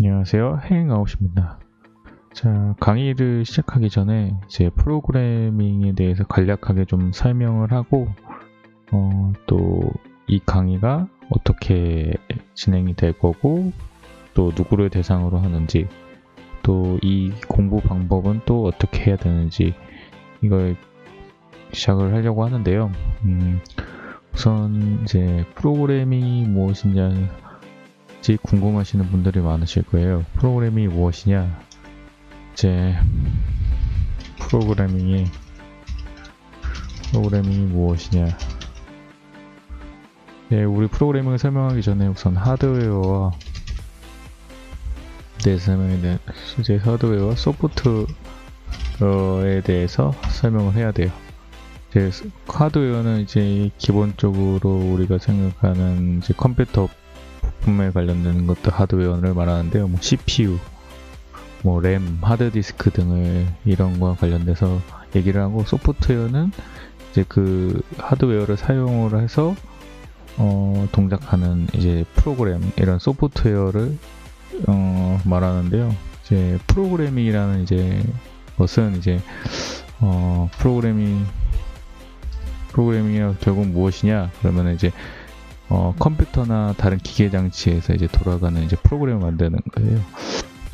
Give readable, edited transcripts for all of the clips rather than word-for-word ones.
안녕하세요. 행아웃입니다. 자, 강의를 시작하기 전에 이제 프로그래밍에 대해서 간략하게 좀 설명을 하고, 또 이 강의가 어떻게 진행이 될 거고, 또 누구를 대상으로 하는지, 또 이 공부 방법은 또 어떻게 해야 되는지, 이걸 시작을 하려고 하는데요. 우선 이제 프로그래밍이 무엇이냐, 궁금하시는 분들이 많으실 거예요. 프로그래밍이 무엇이냐? 이제 프로그래밍이 무엇이냐? 네, 우리 프로그래밍을 설명하기 전에 우선 하드웨어와 이제 하드웨어와 소프트웨어에 대해서 설명을 해야 돼요. 이제 하드웨어는 이제 기본적으로 우리가 생각하는 이제 컴퓨터 부품에 관련된 것도 하드웨어를 말하는데요. 뭐 CPU, 뭐 램, 하드디스크 등을 이런 거와 관련돼서 얘기를 하고, 소프트웨어는 이제 그 하드웨어를 사용을 해서 동작하는 이제 프로그램, 이런 소프트웨어를 말하는데요. 이제 프로그래밍이라는 이제 것은 이제 프로그래밍이 결국 무엇이냐? 그러면 이제 컴퓨터나 다른 기계 장치에서 이제 돌아가는 이제 프로그램을 만드는 거예요.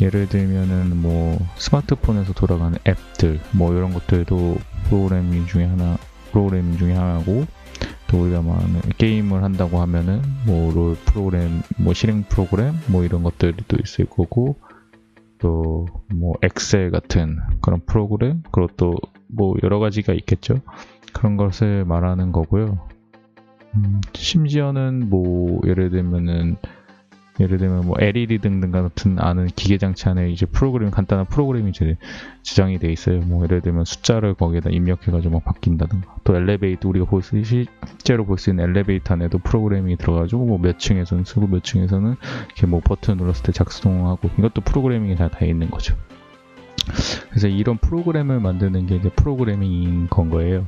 예를 들면은 뭐 스마트폰에서 돌아가는 앱들, 뭐 이런 것들도 프로그래밍 중에 하나고, 또 우리가 말하는 게임을 한다고 하면은 뭐 롤 프로그램, 뭐 실행 프로그램, 뭐 이런 것들도 있을 거고, 또 뭐 엑셀 같은 그런 프로그램, 그것도 뭐 여러 가지가 있겠죠. 그런 것을 말하는 거고요. 심지어는 뭐 예를 들면 뭐 LED 등등 같은 아는 기계 장치 안에 이제 간단한 프로그램이 이제 지정이 돼 있어요. 뭐 예를 들면 숫자를 거기에다 입력해가지고 막 바뀐다든가, 또 엘리베이터, 우리가 실제로 볼 수 있는 엘리베이터 안에도 프로그램이 들어가지고 뭐 몇 층에서는 쓰고 몇 층에서는 이렇게 뭐 버튼 눌렀을 때 작동하고, 이것도 프로그래밍이 다 있는 거죠. 그래서 이런 프로그램을 만드는 게 이제 프로그래밍인 건 거예요.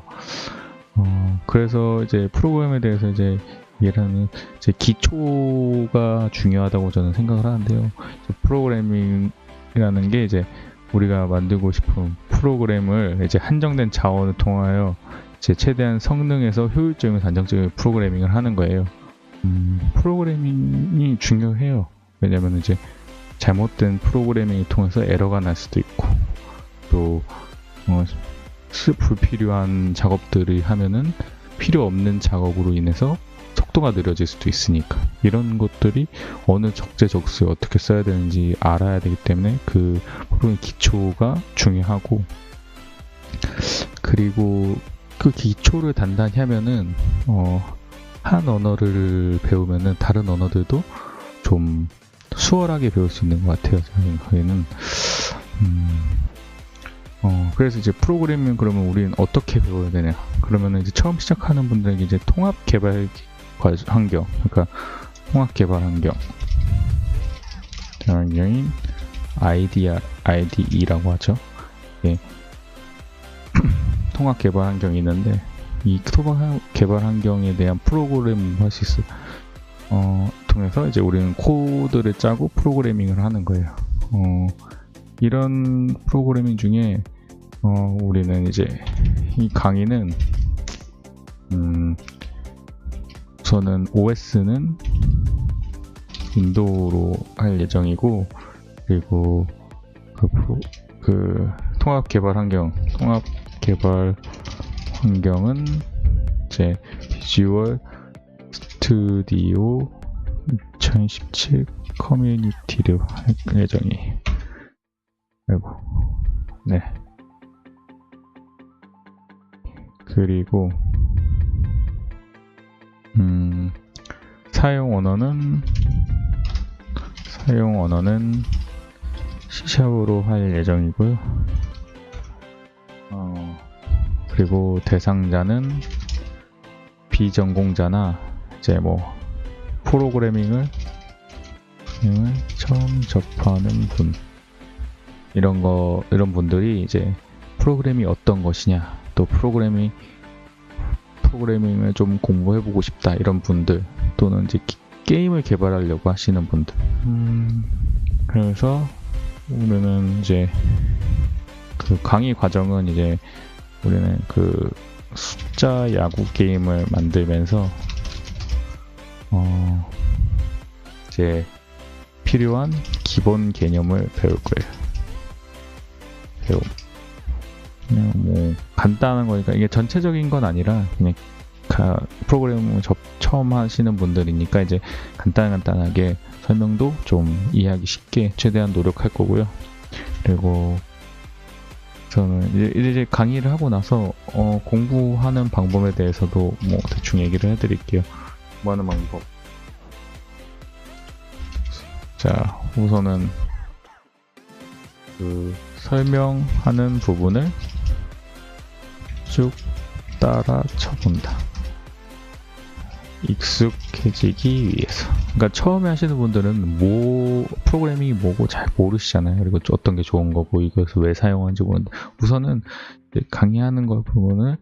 그래서 이제 프로그램에 대해서 이제 얘라는 이제 기초가 중요하다고 저는 생각을 하는데요. 프로그래밍이라는 게 이제 우리가 만들고 싶은 프로그램을 이제 한정된 자원을 통하여 이제 최대한 성능에서 효율적이고 안정적인 프로그래밍을 하는 거예요. 프로그래밍이 중요해요. 왜냐면 이제 잘못된 프로그래밍을 통해서 에러가 날 수도 있고, 또 불필요한 작업들이 하면은 필요 없는 작업으로 인해서 속도가 느려질 수도 있으니까, 이런 것들이 어느 적재적소에 어떻게 써야 되는지 알아야 되기 때문에 그 프로그램 기초가 중요하고, 그리고 그 기초를 단단히 하면은 한 언어를 배우면은 다른 언어들도 좀 수월하게 배울 수 있는 것 같아요. 제 생각에는. 그래서 이제 프로그래밍, 그러면 우리는 어떻게 배워야 되냐? 그러면 이제 처음 시작하는 분들에게 이제 통합 개발 환경, 그러니까 통합 개발 환경인 IDE라고 하죠. 예. 통합 개발 환경이 있는데, 이 통합 개발 환경에 대한 프로그램 할수 통해서 이제 우리는 코드를 짜고 프로그래밍을 하는 거예요. 이런 프로그래밍 중에 우리는 이제 이 강의는 우선은 OS는 윈도우로 할 예정이고, 그리고 그 통합 개발 환경은 이제 비주얼 스튜디오 2017 커뮤니티로 할 예정이. 네. 그리고 사용 언어는 C샵으로 할 예정이고요. 그리고 대상자는 비전공자나 이제 뭐 프로그래밍을 처음 접하는 분, 이런 분들이 이제 프로그래밍이 어떤 것이냐, 또 프로그래밍을 좀 공부해보고 싶다, 이런 분들, 또는 이제 게임을 개발하려고 하시는 분들. 그래서 우리는 이제 그 강의 과정은 이제 우리는 그 숫자 야구 게임을 만들면서 이제 필요한 기본 개념을 배울 거예요. 그냥 뭐 간단한 거니까 이게 전체적인 건 아니라 그냥 프로그램을 처음 하시는 분들이니까 이제 간단하게 설명도 좀 이해하기 쉽게 최대한 노력할 거고요. 그리고 저는 이제 강의를 하고 나서 공부하는 방법에 대해서도 뭐 대충 얘기를 해드릴게요. 공부하는 방법. 자, 우선은 그 설명하는 부분을 쭉 따라 쳐본다. 익숙해지기 위해서. 그러니까 처음에 하시는 분들은 프로그래밍이 뭐고 잘 모르시잖아요. 그리고 어떤 게 좋은 거고 이것을 왜 사용하는지 모르는데 우선은 강의하는 거 부분을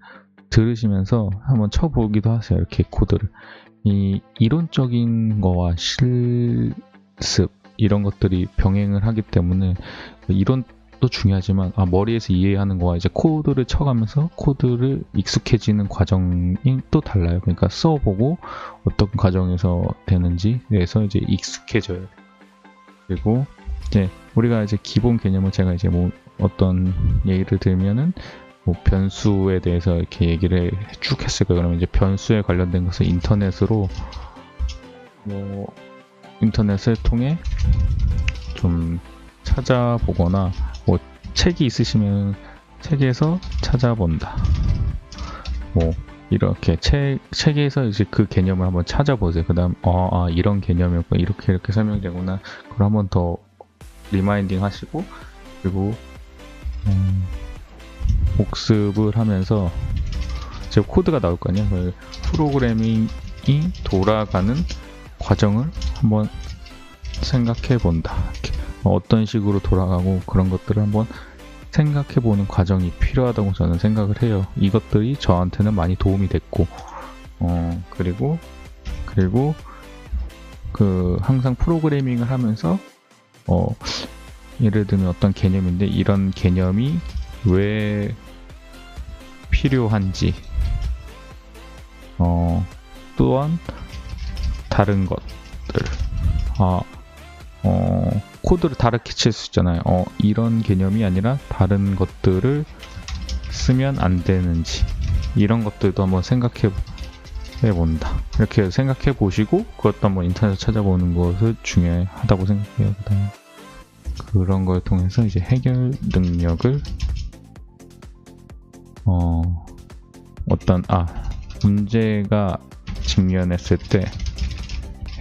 들으시면서 한번 쳐보기도 하세요. 이렇게 코드를. 이 이론적인 거와 실습 이런 것들이 병행을 하기 때문에 이론도 중요하지만 머리에서 이해하는 거와 이제 코드를 쳐가면서 코드를 익숙해지는 과정이 또 달라요. 그러니까 써보고 어떤 과정에서 되는지 그래서 이제 익숙해져요. 그리고 이제 우리가 이제 기본 개념을 제가 이제 뭐 어떤 예를 들면은 뭐 변수에 대해서 이렇게 얘기를 쭉 했을 거예요. 그러면 이제 변수에 관련된 것을 인터넷으로 인터넷을 통해 좀 찾아보거나 뭐 책이 있으시면 책에서 찾아본다. 뭐 이렇게 책에서 이제 그 개념을 한번 찾아보세요. 그다음 이런 개념이었고 이렇게 설명되구나. 그걸 한번 더 리마인딩 하시고 그리고 복습을 하면서 이제 코드가 나올 거 아니야. 그 프로그래밍이 돌아가는 과정을 한번 생각해 본다. 어떤 식으로 돌아가고 그런 것들을 한번 생각해 보는 과정이 필요하다고 저는 생각을 해요. 이것들이 저한테는 많이 도움이 됐고 그리고 그 항상 프로그래밍을 하면서 예를 들면 어떤 개념인데 이런 개념이 왜 필요한지 또한 다른 것들 코드를 다르게 칠 수 있잖아요. 이런 개념이 아니라 다른 것들을 쓰면 안 되는지 이런 것들도 한번 생각해 본다. 이렇게 생각해 보시고 그것도 한번 인터넷에서 찾아보는 것을 중요하다고 생각해요. 그다음에 그런 걸 통해서 이제 해결 능력을 문제가 직면했을 때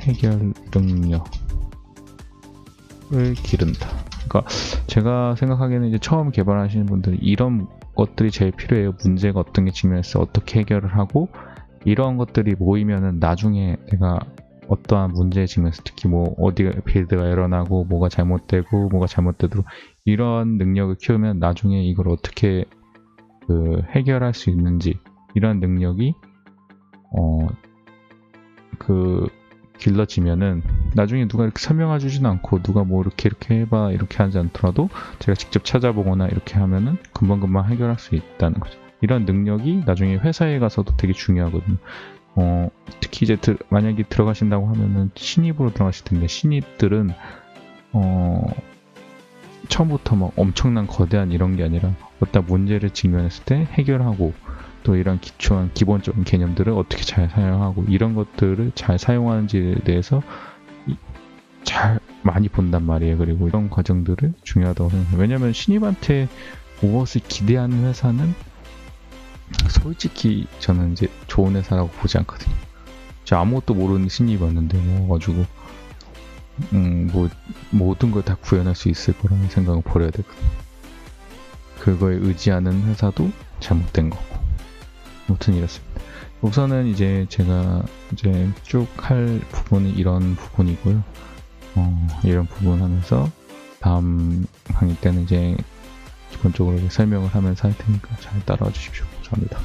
해결 능력을 기른다. 그러니까 제가 생각하기에는 이제 처음 개발하시는 분들이 이런 것들이 제일 필요해요. 문제가 어떤 게 직면했어 어떻게 해결을 하고 이런 것들이 모이면은 나중에 내가 어떠한 문제에 직면해서 특히 뭐 어디가 빌드가 에러나고 뭐가 잘못되고 이런 능력을 키우면 나중에 이걸 어떻게 해결할 수 있는지 이런 능력이 길러지면은 나중에 누가 이렇게 설명해 주진 않고 누가 뭐 이렇게 해봐 이렇게 하지 않더라도 제가 직접 찾아보거나 이렇게 하면은 금방 해결할 수 있다는 거죠. 이런 능력이 나중에 회사에 가서도 되게 중요하거든요. 특히 이제 만약에 들어가신다고 하면은 신입으로 들어가실 텐데 신입들은 처음부터 막 엄청난 거대한 이런 게 아니라 어떤 문제를 직면했을 때 해결하고 또 이런 기본적인 개념들을 어떻게 잘 사용하고 이런 것들을 잘 사용하는지에 대해서 잘 많이 본단 말이에요. 그리고 이런 과정들을 중요하다고 생각해요. 왜냐면 신입한테 무엇을 기대하는 회사는 솔직히 저는 이제 좋은 회사라고 보지 않거든요. 제가 아무것도 모르는 신입이었는데 가지고 뭐 모든 걸 다 구현할 수 있을 거라는 생각을 버려야 되거든요. 그거에 의지하는 회사도 잘못된 거고. 아무튼 이렇습니다. 우선은 이제 제가 이제 쭉 할 부분이 이런 부분이고요. 이런 부분 하면서 다음 강의 때는 이제 기본적으로 설명을 하면서 할 테니까 잘 따라와 주십시오. 감사합니다.